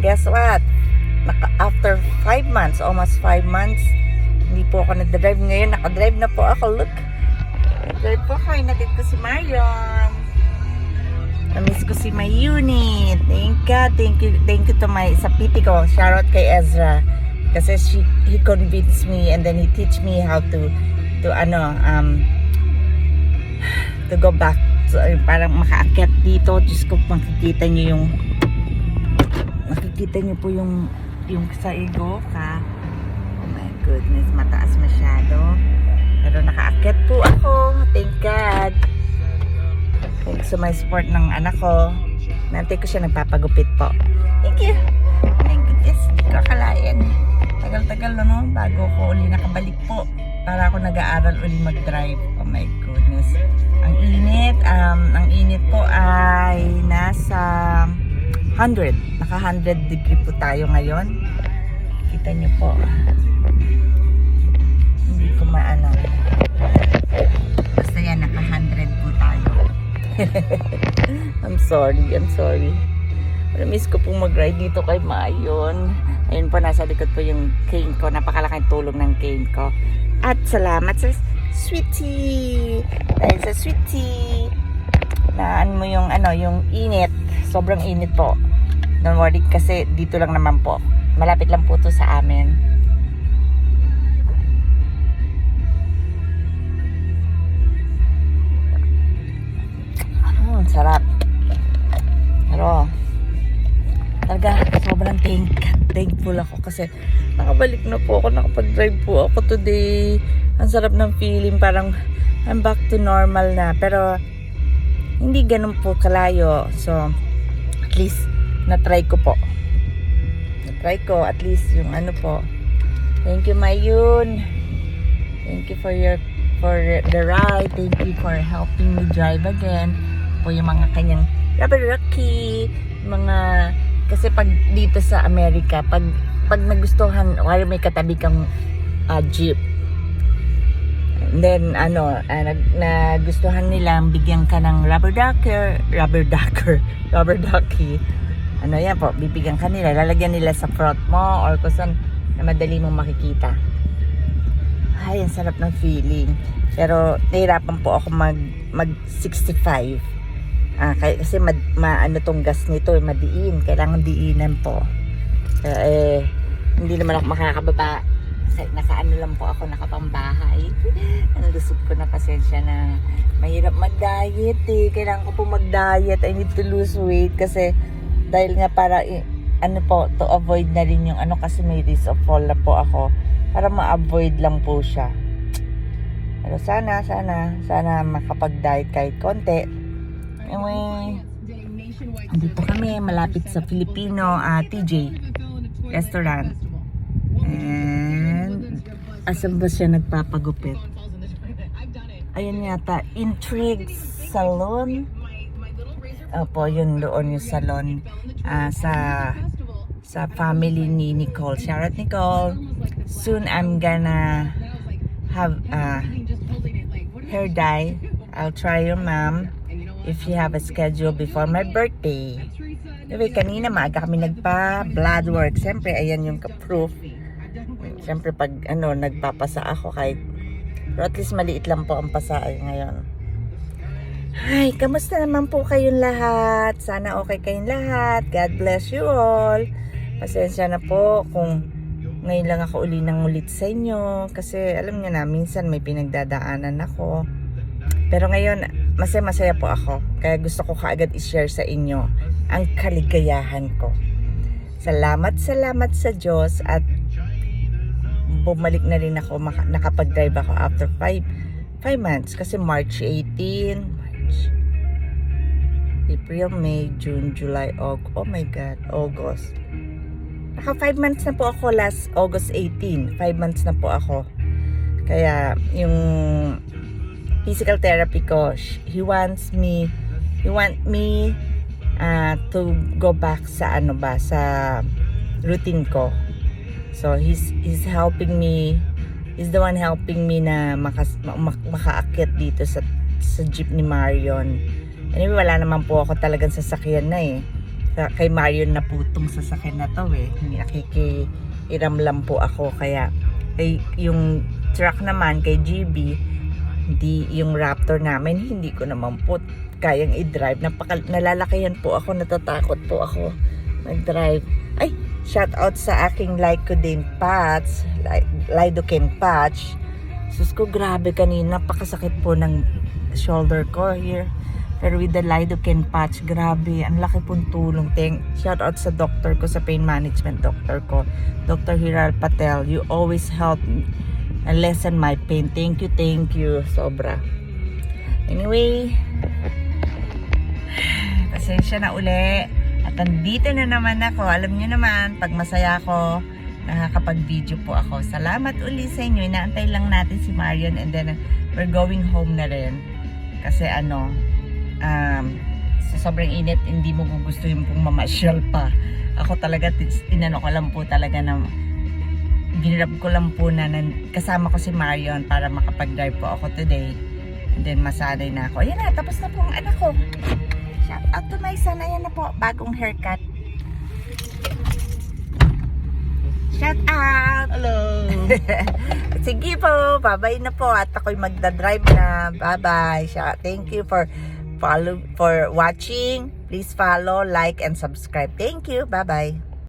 guess what? After 5 months, almost 5 months, hindi po ako nag-drive. Ngayon, nakadrive na po ako. Look. Nag-drive po ako. Inatid ko si Marion. Namiss ko si my unit. Thank you to my, sa PT ko. Shoutout kay Ezra. Kasi he convinced me and then he teach me how to go back. So, parang makaakyat dito. Diyos ko, makikita nyo po yung sa ego ka. Oh my goodness, mataas masyado. Pero nakaakyat po ako. Thank God. Thanks to my support ng anak ko. Nantay ko siya nagpapagupit po. Thank you. My goodness, hindi ko akalain. Tagal-tagal no, bago ko uli nakabalik po. Para ako nag-aaral uli mag-drive. Oh my goodness. Ang init po ay nasa 100. Naka 100 degree po tayo ngayon. Kita niyo po. Hindi ko maano. Basta yan, naka 100 po tayo. I'm sorry. Miss ko pong mag-ride dito kay Mayon. Ayun po, nasa likod po yung cane ko. Napakalaking tulong ng cane ko. At salamat sa Sweetie. Dahil sa Sweetie, naan mo yung init. Sobrang init po. Don't worry kasi dito lang naman po. Malapit lang po to sa amin. Sarap. Pero talaga sobrang thankful ako kasi nakabalik na po ako, nakapag-drive po ako today. Ang sarap ng feeling, parang I'm back to normal na, pero hindi ganun po kalayo. So at least na-try ko po. At least yung po. Thank you Mayun. Thank you for the ride. Thank you for helping me drive again. Po yung mga kanyang rubber-rocky, kasi pag dito sa Amerika, pag nagustuhan, wala may katabi kang jeep, and then nagustuhan nila, bigyan ka ng rubber ducky, yan po, bibigyan ka nila, lalagyan nila sa front mo or kung saan na madali mong makikita. Ay, ang sarap ng feeling. Pero nahirapan po ako mag 65. Kasi tong gas nito, madiin. Kailangan diinan po. Hindi naman ako makakababa. Nakaano lang po ako, nakapambahay. Ang lusog ko na, pasensya na. Mahirap mag-diet Kailangan ko po mag-diet. I need to lose weight kasi dahil nga para to avoid na rin yung kasi may risk of fall na po ako. Para ma-avoid lang po siya. Pero sana makapag-diet kahit konti. Anyway, andito kami malapit sa Filipino TJ restaurant. And asan ba siya nagpapagupit? Ayun yata, Intrigue Salon. Opo, yun doon yung salon sa family ni Nicole. Shoutout Nicole. Soon I'm gonna have hair dye. I'll try your mom if you have a schedule before my birthday. Anyway, kanina maaga kami nagpa-blood work. Siyempre, ayan yung proof. Siyempre, pag nagpapasa ako kahit, pero at least maliit lang po ang pasa ngayon. Ay, kamusta naman po kayong lahat? Sana okay kayong lahat. God bless you all. Pasensya na po kung ngayon lang ako ulit sa inyo. Kasi alam niyo na, minsan may pinagdadaanan ako. Pero ngayon, masaya po ako. Kaya gusto ko kaagad i-share sa inyo ang kaligayahan ko. Salamat sa Diyos at bumalik na rin ako, nakapag-drive ako after 5 months. Kasi March 18, April, May, June, July, August. Oh my God, August. Naka 5 months na po ako last August 18. 5 months na po ako. Kaya yung physical therapy ko, he want me to go back sa sa routine ko. So he's helping me, he's the one helping me na makaakyat dito sa jeep ni Marion. Anyway, wala naman po ako talagang sasakyan na kay Marion na po itong sasakyan na to eh. Nakikihiram lang po ako. Kaya yung truck naman kay GB, hindi, yung Raptor namin, hindi ko naman po kayang i-drive. Nalalakihan po ako, natatakot po ako mag-drive. Ay, shout out sa aking Lidocaine patch. Sus ko, grabe kanina, napakasakit po ng shoulder ko here. Pero with the Lidocaine patch, grabe, ang laki pong tulong. Shout out sa doctor ko, sa pain management doctor ko, Dr. Hiral Patel. You always help and lessen my pain. Thank you. Sobra. Anyway, pasensya na uli. At andito na naman ako. Alam niyo naman, pag masaya ako, nakakapag-video po ako. Salamat uli sa inyo. Inaantay lang natin si Marion and then we're going home na rin. Kasi sa sobrang init, hindi mo gugustuhin pong mamasyal pa. Ako talaga, tinanong ko lang po talaga na ginirap ko lang po na kasama ko si Marion para makapag-drive po ako today. And then masanay na ako. Ayan na, tapos na po ang anak ko. Shout out to my son. Ayan na po, bagong haircut. Shout out! Hello! Sige po, bye-bye na po. At ako'y magdadrive na. Bye-bye. Thank you for watching. Please follow, like, and subscribe. Thank you. Bye-bye.